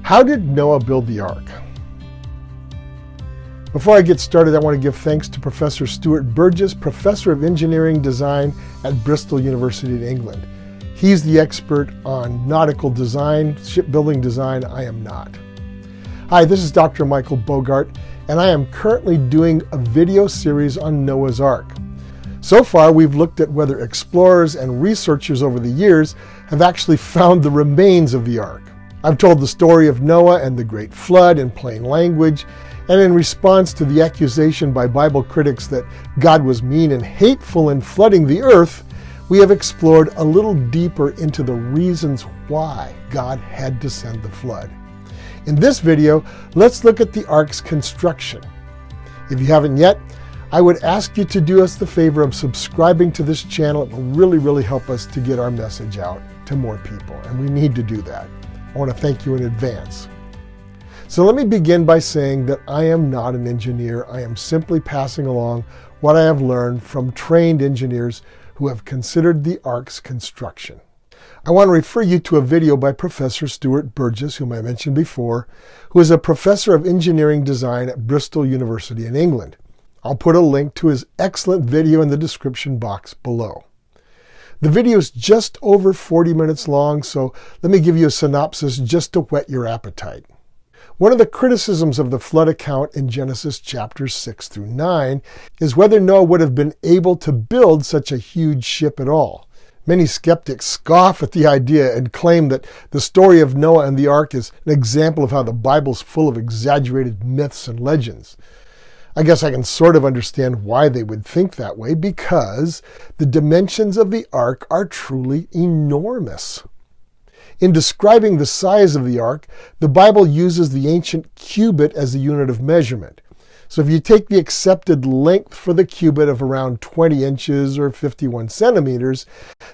How did Noah build the ark? Before I get started, I want to give thanks to Professor Stuart Burgess, Professor of Engineering Design at Bristol University in England. He's the expert on nautical design, shipbuilding design. I am not. Hi, this is Dr. Michael Bogart, and I am currently doing a video series on Noah's Ark. So far, we've looked at whether explorers and researchers over the years have actually found the remains of the ark. I've told the story of Noah and the Great Flood in plain language, and in response to the accusation by Bible critics that God was mean and hateful in flooding the earth, we have explored a little deeper into the reasons why God had to send the flood. In this video, let's look at the ark's construction. If you haven't yet, I would ask you to do us the favor of subscribing to this channel. It will really help us to get our message out to more people, and we need to do that. I want to thank you in advance. So let me begin by saying that I am not an engineer. I am simply passing along what I have learned from trained engineers who have considered the ark's construction. I want to refer you to a video by Professor Stuart Burgess, whom I mentioned before, who is a professor of engineering design at Bristol University in England. I'll put a link to his excellent video in the description box below. The video is just over 40 minutes long, so let me give you a synopsis just to whet your appetite. One of the criticisms of the flood account in Genesis chapters 6 through 9 is whether Noah would have been able to build such a huge ship at all. Many skeptics scoff at the idea and claim that the story of Noah and the ark is an example of how the Bible's full of exaggerated myths and legends. I guess I can sort of understand why they would think that way, because the dimensions of the ark are truly enormous. In describing the size of the ark, the Bible uses the ancient cubit as a unit of measurement. So if you take the accepted length for the cubit of around 20 inches or 51 centimeters,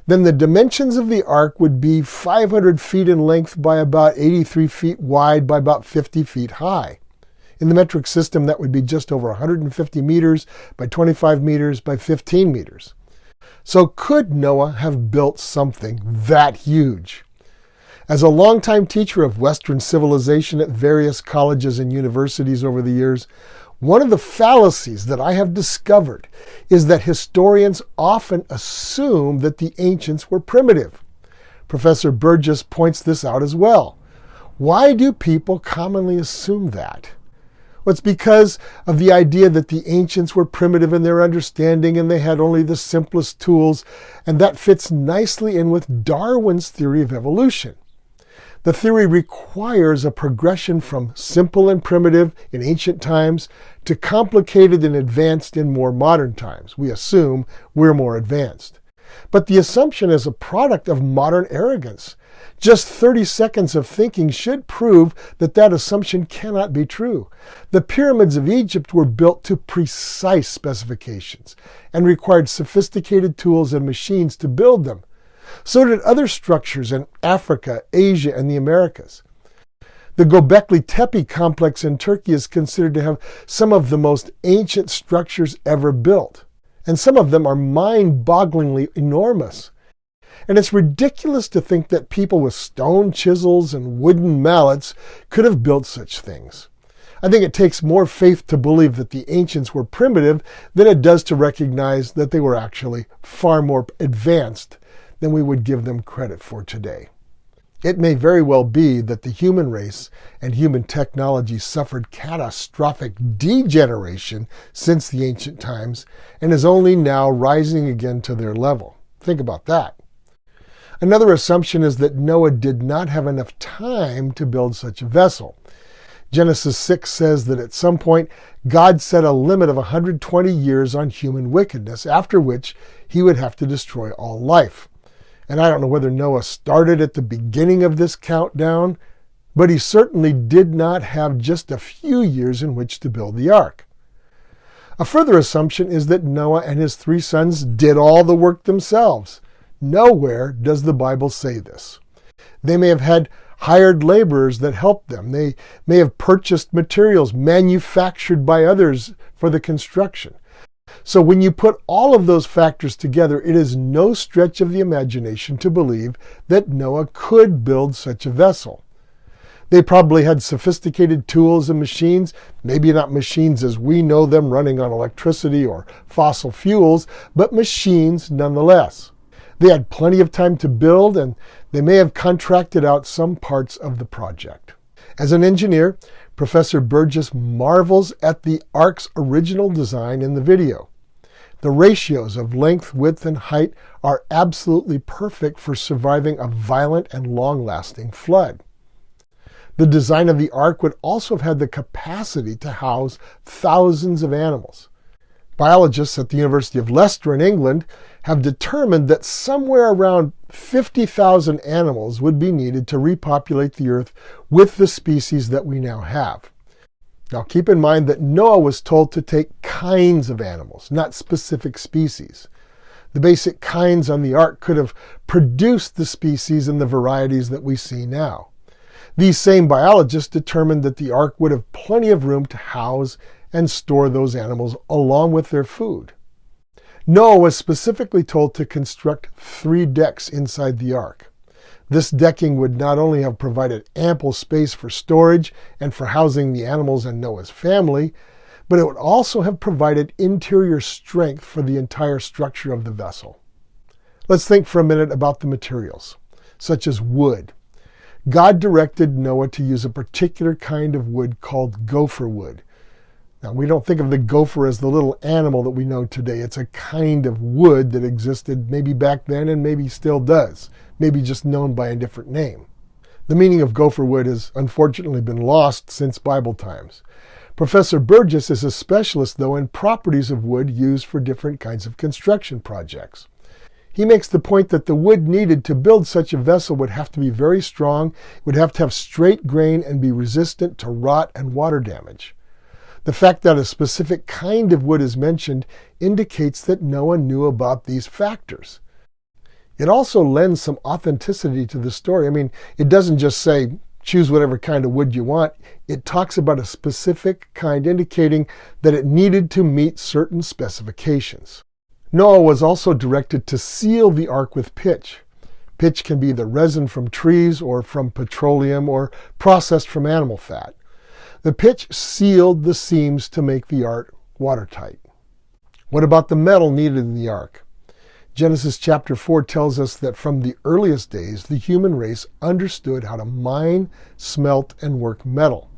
then the dimensions of the ark would be 500 feet in length by about 83 feet wide by about 50 feet high. In the metric system, that would be just over 150 meters by 25 meters by 15 meters. So could Noah have built something that huge? As a longtime teacher of Western civilization at various colleges and universities over the years, one of the fallacies that I have discovered is that historians often assume that the ancients were primitive. Professor Burgess points this out as well. Why do people commonly assume that? Well, it's because of the idea that the ancients were primitive in their understanding and they had only the simplest tools, and that fits nicely in with Darwin's theory of evolution. The theory requires a progression from simple and primitive in ancient times to complicated and advanced in more modern times. We assume we're more advanced. But the assumption is a product of modern arrogance. Just 30 seconds of thinking should prove that that assumption cannot be true. The pyramids of Egypt were built to precise specifications and required sophisticated tools and machines to build them. So did other structures in Africa, Asia, and the Americas. The Göbekli Tepe complex in Turkey is considered to have some of the most ancient structures ever built, and some of them are mind-bogglingly enormous. And it's ridiculous to think that people with stone chisels and wooden mallets could have built such things. I think it takes more faith to believe that the ancients were primitive than it does to recognize that they were actually far more advanced than we would give them credit for today. It may very well be that the human race and human technology suffered catastrophic degeneration since the ancient times and is only now rising again to their level. Think about that. Another assumption is that Noah did not have enough time to build such a vessel. Genesis 6 says that at some point, God set a limit of 120 years on human wickedness, after which he would have to destroy all life. And I don't know whether Noah started at the beginning of this countdown, but he certainly did not have just a few years in which to build the ark. A further assumption is that Noah and his 3 sons did all the work themselves. Nowhere does the Bible say this. They may have had hired laborers that helped them. They may have purchased materials manufactured by others for the construction. So when you put all of those factors together, it is no stretch of the imagination to believe that Noah could build such a vessel. They probably had sophisticated tools and machines, maybe not machines as we know them running on electricity or fossil fuels, but machines nonetheless. They had plenty of time to build, and they may have contracted out some parts of the project. As an engineer, Professor Burgess marvels at the ark's original design in the video. The ratios of length, width, and height are absolutely perfect for surviving a violent and long-lasting flood. The design of the ark would also have had the capacity to house thousands of animals. Biologists at the University of Leicester in England have determined that somewhere around 50,000 animals would be needed to repopulate the earth with the species that we now have. Now keep in mind that Noah was told to take kinds of animals, not specific species. The basic kinds on the ark could have produced the species and the varieties that we see now. These same biologists determined that the ark would have plenty of room to house and store those animals along with their food. Noah was specifically told to construct 3 decks inside the ark. This decking would not only have provided ample space for storage and for housing the animals and Noah's family, but it would also have provided interior strength for the entire structure of the vessel. Let's think for a minute about the materials, such as wood. God directed Noah to use a particular kind of wood called gopher wood. Now, we don't think of the gopher as the little animal that we know today. It's a kind of wood that existed maybe back then and maybe still does, maybe just known by a different name. The meaning of gopher wood has unfortunately been lost since Bible times. Professor Burgess is a specialist, though, in properties of wood used for different kinds of construction projects. He makes the point that the wood needed to build such a vessel would have to be very strong, would have to have straight grain, and be resistant to rot and water damage. The fact that a specific kind of wood is mentioned indicates that Noah knew about these factors. It also lends some authenticity to the story. I mean, it doesn't just say, choose whatever kind of wood you want. It talks about a specific kind, indicating that it needed to meet certain specifications. Noah was also directed to seal the ark with pitch. Pitch can be the resin from trees or from petroleum or processed from animal fat. The pitch sealed the seams to make the ark watertight. What about the metal needed in the ark? Genesis chapter 4 tells us that from the earliest days, the human race understood how to mine, smelt, and work metal.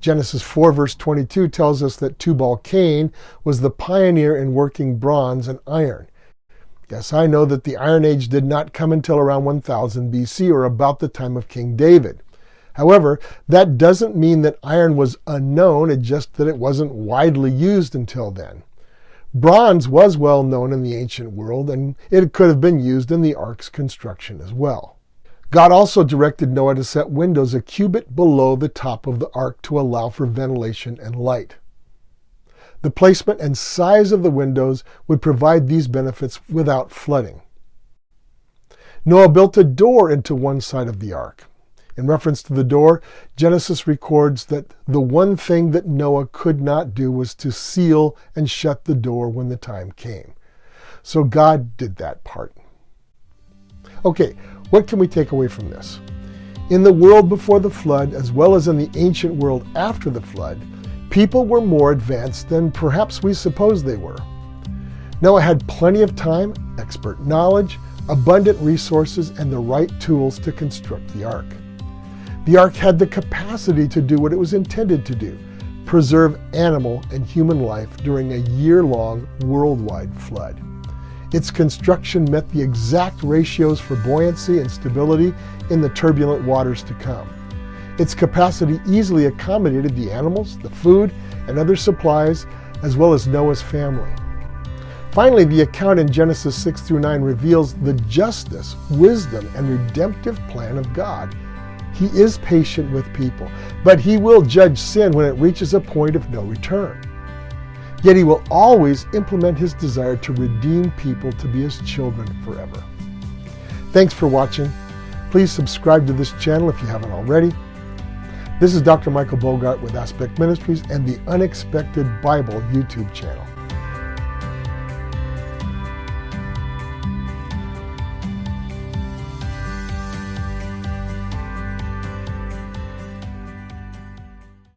Genesis 4 verse 22 tells us that Tubal-Cain was the pioneer in working bronze and iron. Yes, I know that the Iron Age did not come until around 1000 BC or about the time of King David. However, that doesn't mean that iron was unknown, it's just that it wasn't widely used until then. Bronze was well known in the ancient world, and it could have been used in the ark's construction as well. God also directed Noah to set windows a cubit below the top of the ark to allow for ventilation and light. The placement and size of the windows would provide these benefits without flooding. Noah built a door into one side of the ark. In reference to the door, Genesis records that the one thing that Noah could not do was to seal and shut the door when the time came. So God did that part. Okay, what can we take away from this? In the world before the flood, as well as in the ancient world after the flood, people were more advanced than perhaps we supposed they were. Noah had plenty of time, expert knowledge, abundant resources, and the right tools to construct the ark. The ark had the capacity to do what it was intended to do, preserve animal and human life during a year-long worldwide flood. Its construction met the exact ratios for buoyancy and stability in the turbulent waters to come. Its capacity easily accommodated the animals, the food, and other supplies, as well as Noah's family. Finally, the account in Genesis 6 through 9 reveals the justice, wisdom, and redemptive plan of God. He is patient with people, but he will judge sin when it reaches a point of no return. Yet he will always implement his desire to redeem people to be his children forever. Thanks for watching. Please subscribe to this channel if you haven't already. This is Dr. Michael Bogart with Aspect Ministries and the Unexpected Bible YouTube channel.